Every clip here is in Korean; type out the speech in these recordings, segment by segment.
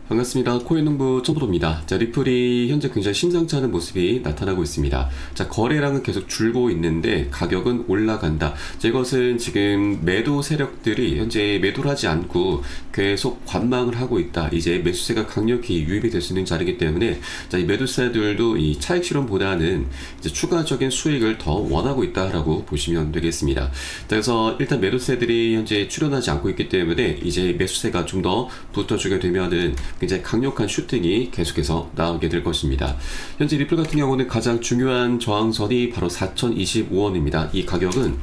반갑습니다. 코인농부 청부도입니다. 자, 리플이 현재 굉장히 심상치 않은 모습이 나타나고 있습니다. 자, 거래량은 계속 줄고 있는데 가격은 올라간다. 자, 이것은 지금 매도 세력들이 현재 매도를 하지 않고 계속 관망을 하고 있다. 이제 매수세가 강력히 유입이 될 수 있는 자리이기 때문에 자, 이 매도세들도 이 차익 실현보다는 이제 추가적인 수익을 더 원하고 있다라고 보시면 되겠습니다. 자, 그래서 일단 매도세들이 현재 출현하지 않고 있기 때문에 이제 매수세가 좀 더 붙어주게 되면은 굉장히 강력한 슈팅이 계속해서 나오게 될 것입니다. 현재 리플 같은 경우는 가장 중요한 저항선이 바로 4,025원입니다. 이 가격은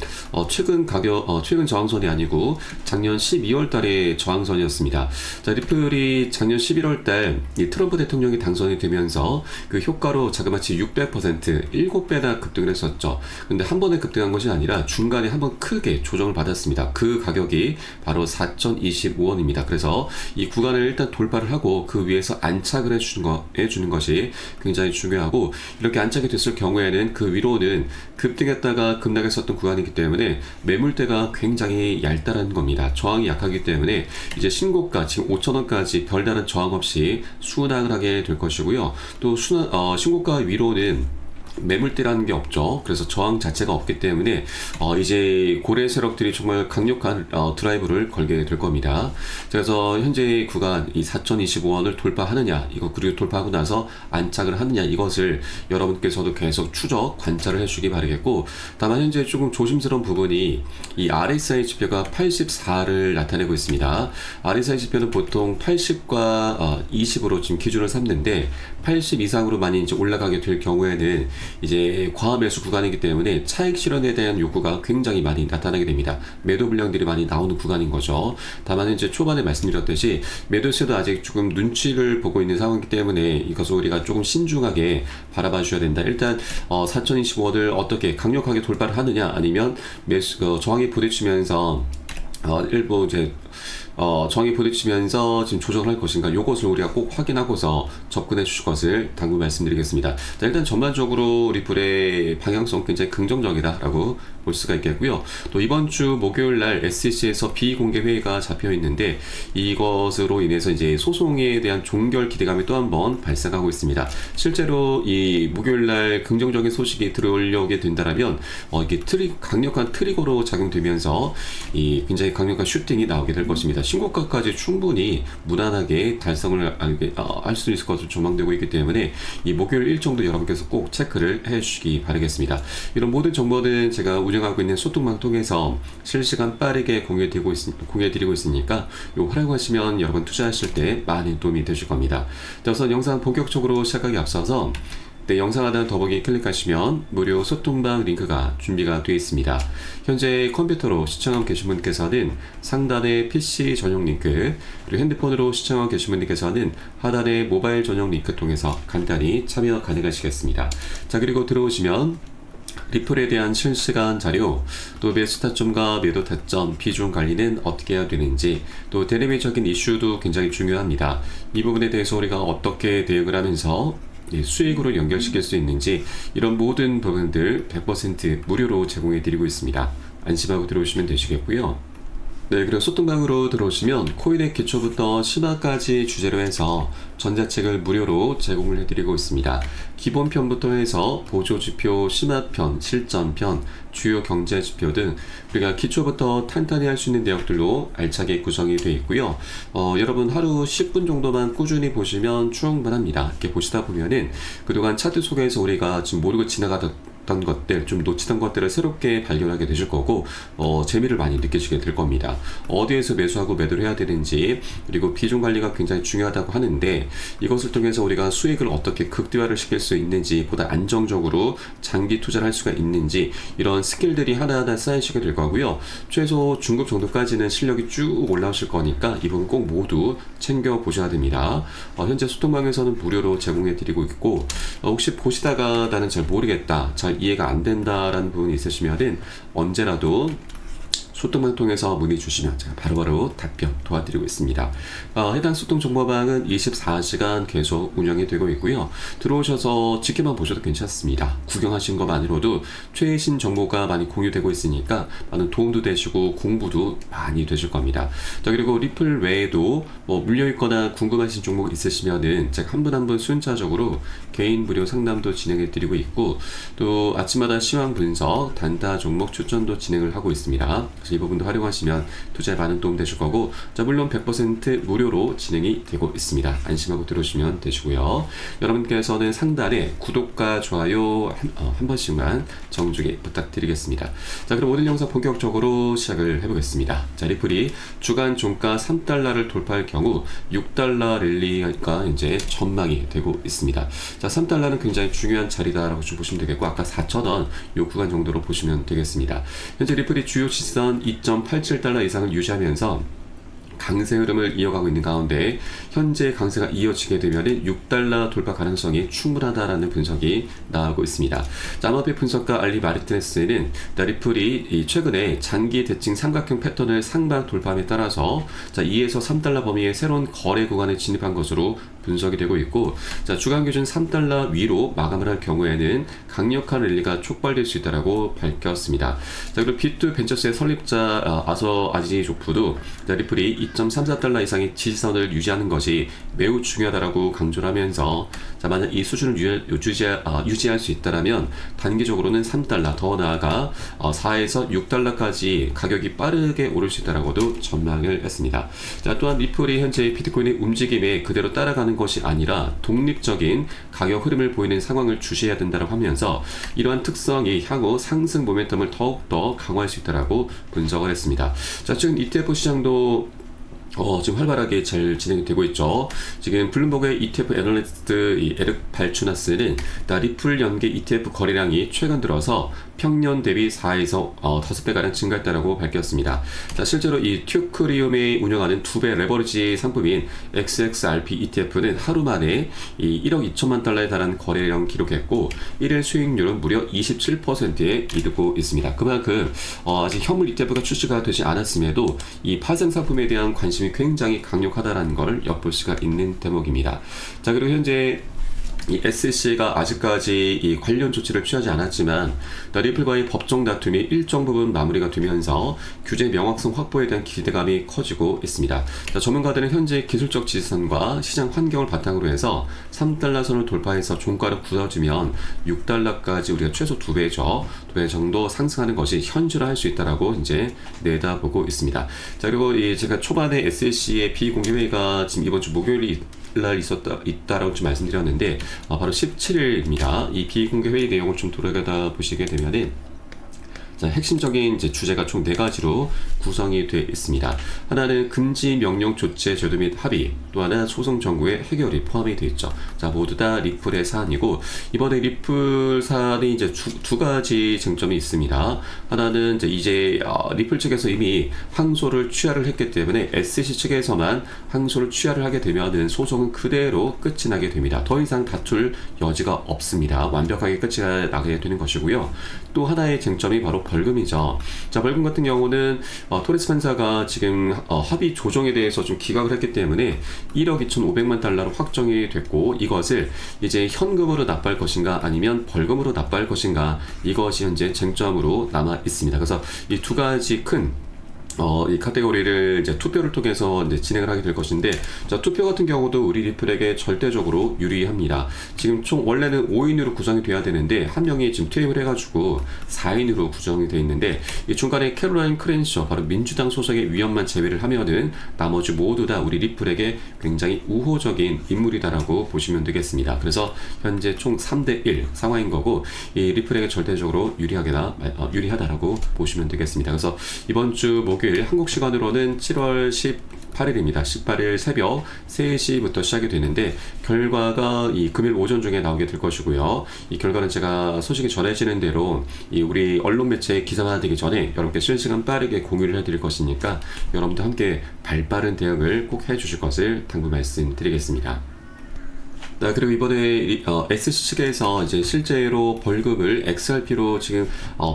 최근 저항선이 아니고 작년 12월 달의 저항선이었습니다. 자, 리플이 작년 11월 달 이 트럼프 대통령이 당선이 되면서 그 효과로 자그마치 600%, 7배나 급등을 했었죠. 근데 한 번에 급등한 것이 아니라 중간에 한번 크게 조정을 받았습니다. 그 가격이 바로 4,025원입니다. 그래서 이 구간을 일단 돌파를 하고 그 위에서 안착을 해주는 것이 굉장히 중요하고, 이렇게 안착이 됐을 경우에는 그 위로는 급등했다가 급락했었던 구간이기 때문에 매물대가 굉장히 얇다는 겁니다. 저항이 약하기 때문에 이제 신고가 지금 5,000원까지 별다른 저항 없이 순항을 하게 될 것이고요. 또 신고가 위로는 매물대라는 게 없죠. 그래서 저항 자체가 없기 때문에 이제 고래 세력들이 정말 강력한 드라이브를 걸게 될 겁니다. 그래서 현재 구간 이 4,025원을 돌파하느냐, 이거 그리고 돌파하고 나서 안착을 하느냐, 이것을 여러분께서도 계속 추적 관찰을 해주시기 바라겠고, 다만 현재 조금 조심스러운 부분이 이 RSI 지표가 84를 나타내고 있습니다. RSI 지표는 보통 80과 20으로 지금 기준을 삼는데 80 이상으로 많이 이제 올라가게 될 경우에는 이제 과매수 구간이기 때문에 차익 실현에 대한 요구가 굉장히 많이 나타나게 됩니다. 매도 물량들이 많이 나오는 구간인 거죠. 다만 이제 초반에 말씀드렸듯이 매도세도 아직 조금 눈치를 보고 있는 상황이기 때문에 이것을 우리가 조금 신중하게 바라봐 주셔야 된다. 일단 4,025원을 어떻게 강력하게 돌파를 하느냐, 아니면 저항에 부딪히면서 일부 이제 정이 부딪히면서 지금 조정을 할 것인가, 요것을 우리가 꼭 확인하고서 접근해 주실 것을 당부 말씀드리겠습니다. 자, 일단 전반적으로 리플의 방향성 굉장히 긍정적이다라고 볼 수가 있겠고요. 또 이번 주 목요일 날 SEC에서 비공개 회의가 잡혀 있는데 이것으로 인해서 이제 소송에 대한 종결 기대감이 또 한 번 발생하고 있습니다. 실제로 이 목요일 날 긍정적인 소식이 들어오게 된다라면 이게 강력한 트리거로 작용되면서 이 굉장히 강력한 슈팅이 나오게 될 것입니다. 신고가까지 충분히 무난하게 달성을 할 수 있을 것으로 전망되고 있기 때문에 이 목요일 일정도 여러분께서 꼭 체크를 해 주시기 바라겠습니다. 이런 모든 정보는 제가 운영하고 있는 소통망 통해서 실시간 빠르게 공유해드리고 있으니까 요 활용하시면 여러분 투자하실 때 많이 도움이 되실 겁니다. 자, 우선 영상 본격적으로 시작하기 앞서서 영상 하단 더보기 클릭하시면 무료 소통방 링크가 준비가 되어 있습니다. 현재 컴퓨터로 시청하고 계신 분께서는 상단의 PC 전용 링크, 그리고 핸드폰으로 시청하고 계신 분께서는 하단의 모바일 전용 링크 통해서 간단히 참여 가능하시겠습니다. 자, 그리고 들어오시면 리플에 대한 실시간 자료, 또 매수 타점과 매도 타점, 비중 관리는 어떻게 해야 되는지, 또 대내외적인 이슈도 굉장히 중요합니다. 이 부분에 대해서 우리가 어떻게 대응을 하면서 수익으로 연결시킬 수 있는지, 이런 모든 부분들 100% 무료로 제공해 드리고 있습니다. 안심하고 들어오시면 되시겠고요. 네, 그리고 소통방으로 들어오시면 코인의 기초부터 심화까지 주제로 해서 전자책을 무료로 제공을 해드리고 있습니다. 기본편부터 해서 보조지표, 심화편, 실전편, 주요 경제지표 등 우리가 기초부터 탄탄히 할 수 있는 내용들로 알차게 구성이 되어 있고요. 여러분 하루 10분 정도만 꾸준히 보시면 충분합니다. 이렇게 보시다 보면은 그동안 차트 속에서 우리가 지금 모르고 지나가던 것들, 좀 놓치던 것들을 새롭게 발견하게 되실 거고, 재미를 많이 느끼시게 될 겁니다. 어디에서 매수하고 매도를 해야 되는지, 그리고 비중 관리가 굉장히 중요하다고 하는데 이것을 통해서 우리가 수익을 어떻게 극대화를 시킬 수 있는지, 보다 안정적으로 장기 투자를 할 수가 있는지, 이런 스킬들이 하나하나 쌓이시게 될 거고요. 최소 중급 정도까지는 실력이 쭉 올라오실 거니까 이 부분 꼭 모두 챙겨 보셔야 됩니다. 현재 소통방에서는 무료로 제공해 드리고 있고, 혹시 보시다가 나는 잘 모르겠다, 잘 이해가 안 된다라는 부분이 있으시면은 언제라도 소통방 통해서 문의 주시면 제가 바로바로 답변 도와드리고 있습니다. 해당 소통 정보방은 24시간 계속 운영이 되고 있고요. 들어오셔서 지켜만 보셔도 괜찮습니다. 구경하신 것만으로도 최신 정보가 많이 공유되고 있으니까 많은 도움도 되시고 공부도 많이 되실 겁니다. 자, 그리고 리플 외에도 뭐 물려있거나 궁금하신 종목 있으시면은 제가 한 분 한 분 순차적으로 개인 무료 상담도 진행해 드리고 있고, 또 아침마다 시황 분석, 단타 종목 추천도 진행을 하고 있습니다. 그래서 이 부분도 활용하시면 투자에 많은 도움 되실 거고, 자, 물론 100% 무료로 진행이 되고 있습니다. 안심하고 들어오시면 되시고요. 여러분께서는 상단에 구독과 좋아요 한 번씩만 정중히 부탁드리겠습니다. 자, 그럼 오늘 영상 본격적으로 시작을 해보겠습니다. 자, 리플이 주간 종가 3달러를 돌파할 경우 6달러 랠리가 이제 전망이 되고 있습니다. 자, 3달러는 굉장히 중요한 자리다라고 좀 보시면 되겠고, 아까 4,000원 요 구간 정도로 보시면 되겠습니다. 현재 리플이 주요 지지선 2.87달러 이상을 유지하면서 강세 흐름을 이어가고 있는 가운데 현재 강세가 이어지게 되면 6달러 돌파 가능성이 충분하다라는 분석이 나오고 있습니다. 아마비 분석가 알리 마르티네스는 리플이 최근에 장기 대칭 삼각형 패턴을 상방 돌파함에 따라서 2에서 3달러 범위의 새로운 거래 구간에 진입한 것으로 분석이 되고 있고, 주간 기준 3달러 위로 마감을 할 경우에는 강력한 랠리가 촉발될 수 있다고 밝혔습니다. 그리고 비투 벤처스의 설립자 아서 아지조프도 리플이 2.34달러 이상의 지지선을 유지하는 것이 매우 중요하다고 강조를 하면서, 만약 이 수준을 유지할 수 있다면 단기적으로는 3달러, 더 나아가 4에서 6달러까지 가격이 빠르게 오를 수 있다고도 전망을 했습니다. 또한 리플이 현재 비트코인의 움직임에 그대로 따라가는 것이 아니라 독립적인 가격 흐름을 보이는 상황을 주시해야 된다고 하면서 이러한 특성이 향후 상승 모멘텀을 더욱더 강화할 수 있다고 분석을 했습니다. 지금 ETF 시장도 지금 활발하게 잘 진행이 되고 있죠. 지금 블룸버그의 ETF 애널리스트 에릭 발추나스는 리플 연계 ETF 거래량이 최근 들어서 평년 대비 4에서 5배가량 증가했다고 밝혔습니다. 실제로 이 튜크리움이 운영하는 2배 레버리지 상품인 XXRP ETF는 하루 만에 1억 2천만 달러에 달하는 거래량 기록했고, 1일 수익률은 무려 27%에 이르고 있습니다. 그만큼 아직 현물 ETF가 출시가 되지 않았음에도 이 파생 상품에 대한 관심이 굉장히 강력하다는 걸 엿볼 수가 있는 대목입니다. 그리고 현재 이 SEC가 아직까지 이 관련 조치를 취하지 않았지만 리플과의 법정 다툼이 일정 부분 마무리가 되면서 규제 명확성 확보에 대한 기대감이 커지고 있습니다. 전문가들은 현재 기술적 지지선과 시장 환경을 바탕으로 해서 3달러 선을 돌파해서 종가를 굳어주면 6달러까지 우리가 최소 2배죠. 2배 정도 상승하는 것이 현실화할 수 있다라고 이제 내다보고 있습니다. 그리고 제가 초반에 SEC의 비공개 회의가 지금 이번 주 목요일이 날 있다라고 좀 말씀드렸는데, 바로 17일입니다. 이 비공개 회의 내용을 좀 돌아가다 보시게 되면은 핵심적인 주제가 총 4가지로 구성이 되어 있습니다. 하나는 금지 명령 조치의 제도 및 합의, 또 하나 소송 정구의 해결이 포함이 되어 있죠. 모두 다 리플의 사안이고, 이번에 리플 사안이 두 가지 쟁점이 있습니다. 하나는 이제 리플 측에서 이미 항소를 취하를 했기 때문에 SEC 측에서만 항소를 취하를 하게 되면은 소송은 그대로 끝이 나게 됩니다. 더 이상 다툴 여지가 없습니다. 완벽하게 끝이 나게 되는 것이고요. 또 하나의 쟁점이 바로 벌금이죠. 벌금 같은 경우는 토레스 판사가 지금 합의 조정에 대해서 좀 기각을 했기 때문에 1억 2,500만 달러로 확정이 됐고, 이것을 이제 현금으로 납부할 것인가 아니면 벌금으로 납부할 것인가, 이것이 현재 쟁점으로 남아 있습니다. 그래서 이 두 가지 큰 이 카테고리를 이제 투표를 통해서 이제 진행을 하게 될 것인데, 투표 같은 경우도 우리 리플에게 절대적으로 유리합니다. 지금 총 원래는 5인으로 구성이 돼야 되는데 한 명이 지금 퇴임을 해가지고 4인으로 구성이 되어 있는데, 이 중간에 캐롤라인 크렌셔, 바로 민주당 소속의 위원만 제외를 하면은 나머지 모두 다 우리 리플에게 굉장히 우호적인 인물이다라고 보시면 되겠습니다. 그래서 현재 총 3대1 상황인 거고, 이 리플에게 절대적으로 유리하다라고 보시면 되겠습니다. 그래서 이번 주 목요일 한국 시간으로는 7월 18일입니다. 18일 새벽 3시부터 시작이 되는데, 결과가 이 금일 오전 중에 나오게 될 것이고요. 이 결과는 제가 소식이 전해지는 대로 우리 언론 매체에 기사화되기 전에 여러분께 실시간 빠르게 공유를 해드릴 것이니까 여러분도 함께 발빠른 대응을 꼭 해주실 것을 당부 말씀드리겠습니다. 그리고 이번에 SC 측에서 이제 실제로 벌금을 XRP로 지금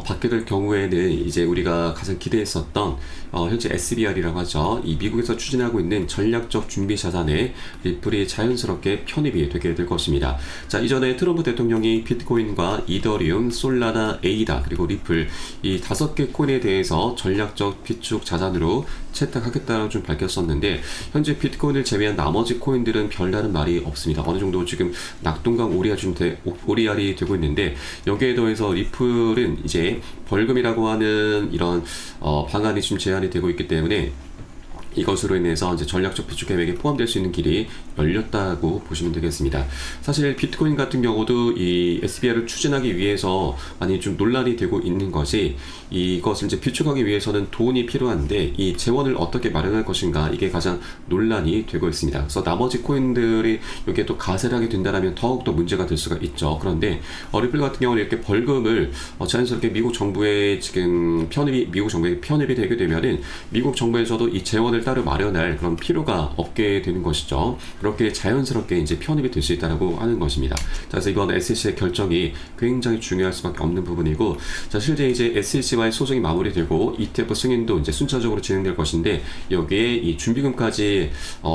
받게 될 경우에는 이제 우리가 가장 기대했었던 현재 SBR이라고 하죠. 이 미국에서 추진하고 있는 전략적 준비 자산에 리플이 자연스럽게 편입이 되게 될 것입니다. 자, 이전에 트럼프 대통령이 비트코인과 이더리움, 솔라나, 에이다 그리고 리플 이 5개 코인에 대해서 전략적 비축 자산으로 채택하겠다라고 좀 밝혔었는데 현재 비트코인을 제외한 나머지 코인들은 별다른 말이 없습니다. 어느 정도 지금 낙동강 오리알이 되고 있는데 여기에 더해서 리플은 이제 벌금이라고 하는 이런 방안이 지금 제한이 되고 있기 때문에 이것으로 인해서 이제 전략적 비축 계획에 포함될 수 있는 길이 열렸다고 보시면 되겠습니다. 사실 비트코인 같은 경우도 이 SBR을 추진하기 위해서 많이 좀 논란이 되고 있는 것이 이것을 이제 비축하기 위해서는 돈이 필요한데 이 재원을 어떻게 마련할 것인가 이게 가장 논란이 되고 있습니다. 그래서 나머지 코인들이 여기에 또 가세를 하게 된다면 더욱더 문제가 될 수가 있죠. 그런데 리플 같은 경우는 이렇게 벌금을 자연스럽게 미국 정부에 편입이 되게 되면은 미국 정부에서도 이 재원을 따로 마련할 그런 필요가 없게 되는 것이죠. 그렇게 자연스럽게 이제 편입이 될 수 있다고 하는 것입니다. 자, 그래서 이번 SEC의 결정이 굉장히 중요할 수밖에 없는 부분이고, 자, 실제 이제 SEC와의 소송이 마무리되고 ETF 승인도 이제 순차적으로 진행될 것인데 여기에 이 준비금까지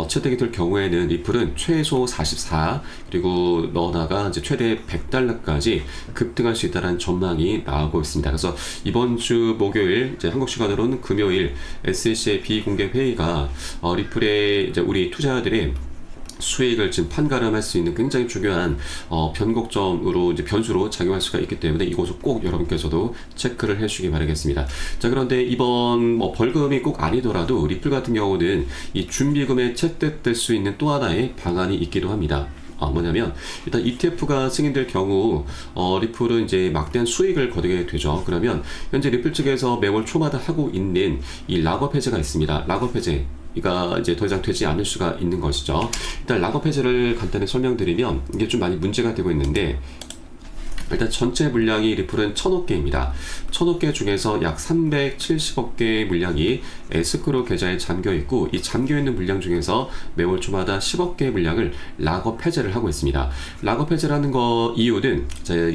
채택이 될 경우에는 리플은 최소 44 그리고 너나가 이제 최대 $100까지 급등할 수 있다는 전망이 나오고 있습니다. 그래서 이번 주 목요일 이제 한국 시간으로는 금요일 SEC의 비공개 회의가 리플의 이제 우리 투자자들의 수익을 지금 판가름할 수 있는 굉장히 중요한 변곡점으로 이제 변수로 작용할 수가 있기 때문에 이것을 꼭 여러분께서도 체크를 해주시기 바라겠습니다. 자, 그런데 이번 벌금이 꼭 아니더라도 리플 같은 경우는 이 준비금에 채택될 수 있는 또 하나의 방안이 있기도 합니다. 뭐냐면 일단 ETF가 승인될 경우 리플은 이제 막대한 수익을 거두게 되죠. 그러면 현재 리플 측에서 매월 초마다 하고 있는 이 락업 해제가 있습니다. 락업 해제 이가 이제 더 이상 되지 않을 수가 있는 것이죠. 일단 락업 해제를 간단히 설명드리면 이게 좀 많이 문제가 되고 있는데 일단 전체 물량이 리플은 1000억 개입니다. 1000억 개 중에서 약 370억 개의 물량이 에스크로 계좌에 잠겨 있고 이 잠겨 있는 물량 중에서 매월 초마다 10억 개의 물량을 락업 해제를 하고 있습니다. 락업 해제를 하는 거 이유는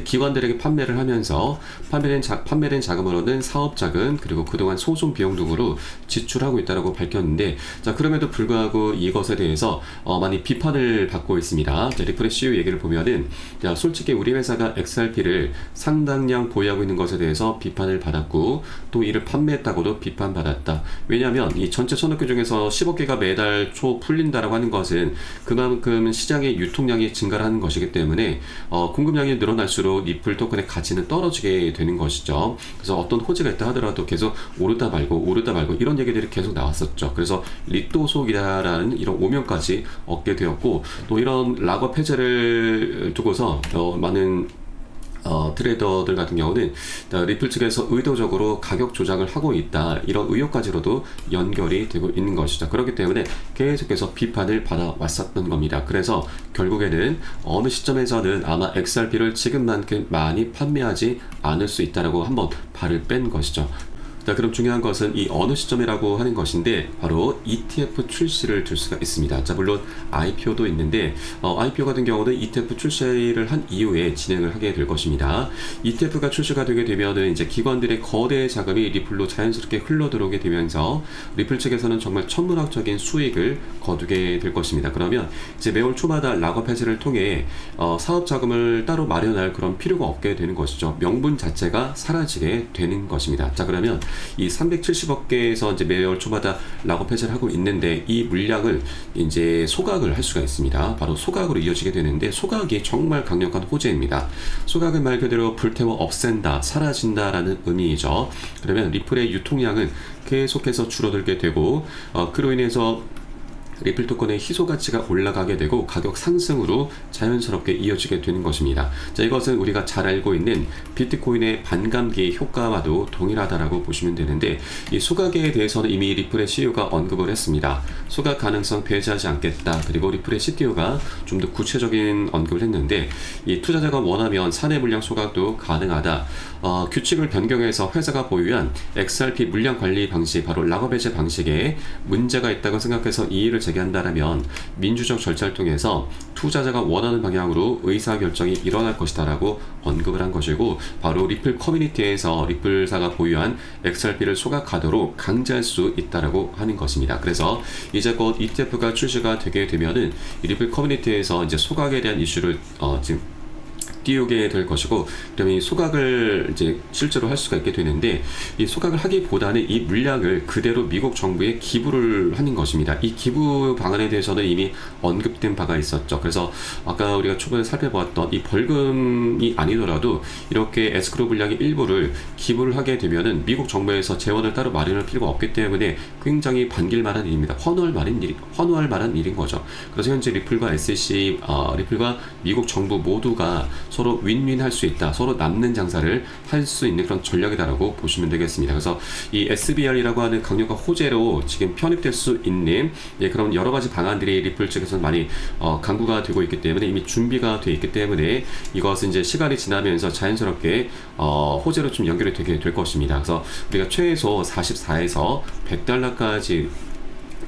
기관들에게 판매를 하면서 판매된 자금으로는 사업 자금 그리고 그동안 소송 비용 등으로 지출하고 있다고 밝혔는데 자, 그럼에도 불구하고 이것에 대해서 많이 비판을 받고 있습니다. 자, 리플의 CEO 얘기를 보면은 자, 솔직히 우리 회사가 XRP를 상당량 보유하고 있는 것에 대해서 비판을 받았고 또 이를 판매했다고도 비판받았다. 왜냐하면 이 전체 1000억 개 중에서 10억 개가 매달 초 풀린다라고 하는 것은 그만큼 시장의 유통량이 증가하는 것이기 때문에 공급량이 늘어날수록 리플 토큰의 가치는 떨어지게 되는 것이죠. 그래서 어떤 호재가 있다 하더라도 계속 오르다 말고 이런 얘기들이 계속 나왔었죠. 그래서 리또 속이다라는 이런 오명까지 얻게 되었고 또 이런 락업 해제를 두고서 많은 트레이더들 같은 경우는 리플 측에서 의도적으로 가격 조작을 하고 있다 이런 의혹까지로도 연결이 되고 있는 것이죠. 그렇기 때문에 계속해서 비판을 받아왔었던 겁니다. 그래서 결국에는 어느 시점에서는 아마 XRP를 지금만큼 많이 판매하지 않을 수 있다라고 한번 발을 뺀 것이죠. 자, 그럼 중요한 것은 이 어느 시점이라고 하는 것인데 바로 ETF 출시를 들 수가 있습니다. 자, 물론 IPO도 있는데 IPO 같은 경우는 ETF 출시를 한 이후에 진행을 하게 될 것입니다. ETF가 출시가 되게 되면은 이제 기관들의 거대 자금이 리플로 자연스럽게 흘러 들어오게 되면서 리플 측에서는 정말 천문학적인 수익을 거두게 될 것입니다. 그러면 이제 매월 초마다 락업 해제를 통해 사업 자금을 따로 마련할 그런 필요가 없게 되는 것이죠. 명분 자체가 사라지게 되는 것입니다. 자, 그러면 이 370억 개에서 이제 매월 초마다 락업 해제를 하고 있는데 이 물량을 이제 소각을 할 수가 있습니다. 바로 소각으로 이어지게 되는데 소각이 정말 강력한 호재입니다. 소각은 말 그대로 불태워 없앤다, 사라진다라는 의미이죠. 그러면 리플의 유통량은 계속해서 줄어들게 되고 그로 인해서 리플 토큰의 희소 가치가 올라가게 되고 가격 상승으로 자연스럽게 이어지게 되는 것입니다. 자, 이것은 우리가 잘 알고 있는 비트코인의 반감기 효과와도 동일하다라고 보시면 되는데 이 소각에 대해서는 이미 리플의 CEO가 언급을 했습니다. 소각 가능성 배제하지 않겠다. 그리고 리플의 CTO가 좀 더 구체적인 언급을 했는데 이 투자자가 원하면 사내 물량 소각도 가능하다. 규칙을 변경해서 회사가 보유한 XRP 물량 관리 방식 바로 락업 해제 방식에 문제가 있다고 생각해서 이의를 제기한다라면 민주적 절차를 통해서 투자자가 원하는 방향으로 의사결정이 일어날 것이다라고 언급을 한 것이고, 바로 리플 커뮤니티에서 리플사가 보유한 XRP를 소각하도록 강제할 수 있다라고 하는 것입니다. 그래서 이제 곧 ETF가 출시가 되게 되면은 이 리플 커뮤니티에서 이제 소각에 대한 이슈를 지금 띄우게 될 것이고, 그러면 이 소각을 이제 실제로 할 수가 있게 되는데, 이 소각을 하기보다는 이 물량을 그대로 미국 정부에 기부를 하는 것입니다. 이 기부 방안에 대해서는 이미 언급된 바가 있었죠. 그래서 아까 우리가 초반에 살펴보았던 이 벌금이 아니더라도 이렇게 에스크로 물량의 일부를 기부를 하게 되면은 미국 정부에서 재원을 따로 마련할 필요가 없기 때문에 굉장히 반길 만한 일입니다. 환호할 만한 일인 거죠. 그래서 현재 리플과 SEC, 리플과 미국 정부 모두가 서로 윈윈 할 수 있다, 서로 남는 장사를 할 수 있는 그런 전략이다라고 보시면 되겠습니다. 그래서 이 SBR이라고 하는 강력한 호재로 지금 편입될 수 있는 그런 여러 가지 방안들이 리플 측에서는 많이 강구가 되고 있기 때문에, 이미 준비가 되어 있기 때문에 이것은 이제 시간이 지나면서 자연스럽게 호재로 좀 연결이 되게 될 것입니다. 그래서 우리가 최소 44에서 100달러까지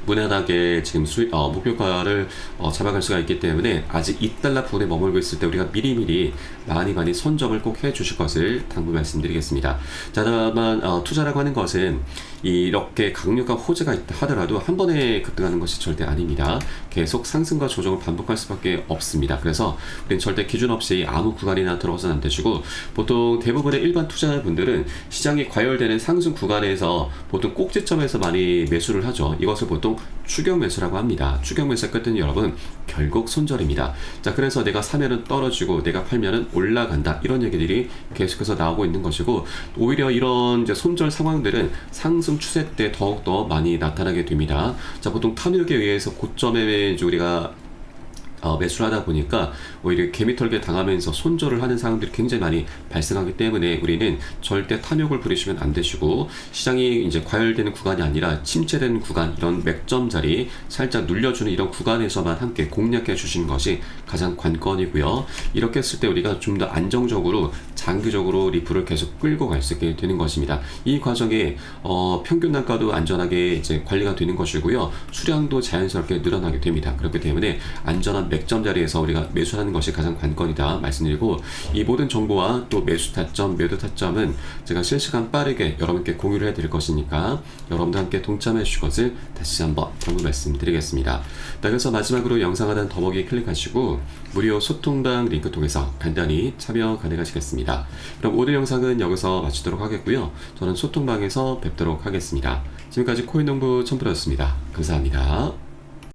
무난하게 지금 목표가를 잡아갈 수가 있기 때문에, 아직 2달러 부근에 머물고 있을 때 우리가 미리미리 많이 선점을 꼭 해주실 것을 당부 말씀드리겠습니다. 자, 다만 투자라고 하는 것은 이렇게 강력한 호재가 있다 하더라도 한 번에 급등하는 것이 절대 아닙니다. 계속 상승과 조정을 반복할 수밖에 없습니다. 그래서 우리는 절대 기준 없이 아무 구간이나 들어가서는 안 되시고, 보통 대부분의 일반 투자자분들은 시장이 과열되는 상승 구간에서 보통 꼭지점에서 많이 매수를 하죠. 이것을 보통 추격 매수라고 합니다. 추격 매수의 끝은 여러분 결국 손절입니다. 자, 그래서 내가 사면은 떨어지고 내가 팔면은 올라간다, 이런 얘기들이 계속해서 나오고 있는 것이고, 오히려 이런 이제 손절 상황들은 상승 추세 때 더욱더 많이 나타나게 됩니다. 자, 보통 탐욕에 의해서 고점에 우리가 매수를 하다 보니까 오히려 개미털게 당하면서 손절을 하는 상황들이 굉장히 많이 발생하기 때문에, 우리는 절대 탐욕을 부리시면 안 되시고, 시장이 이제 과열되는 구간이 아니라 침체되는 구간, 이런 맥점 자리 살짝 눌려주는 이런 구간에서만 함께 공략해 주시는 것이 가장 관건이고요. 이렇게 했을 때 우리가 좀 더 안정적으로 장기적으로 리플을 계속 끌고 갈 수 있게 되는 것입니다. 이 과정에 평균 단가도 안전하게 이제 관리가 되는 것이고요, 수량도 자연스럽게 늘어나게 됩니다. 그렇기 때문에 안전한 맥점 자리에서 우리가 매수하는 것이 가장 관건이다 말씀드리고, 이 모든 정보와 또 매수 타점, 매도 타점은 제가 실시간 빠르게 여러분께 공유를 해드릴 것이니까 여러분도 함께 동참해 주실 것을 다시 한번 당부 말씀드리겠습니다. 그래서 마지막으로 영상 하단 더보기 클릭하시고 무료 소통방 링크 통해서 간단히 참여 가능하시겠습니다. 그럼 오늘 영상은 여기서 마치도록 하겠고요. 저는 소통방에서 뵙도록 하겠습니다. 지금까지 코인농부 첨프였습니다. 감사합니다.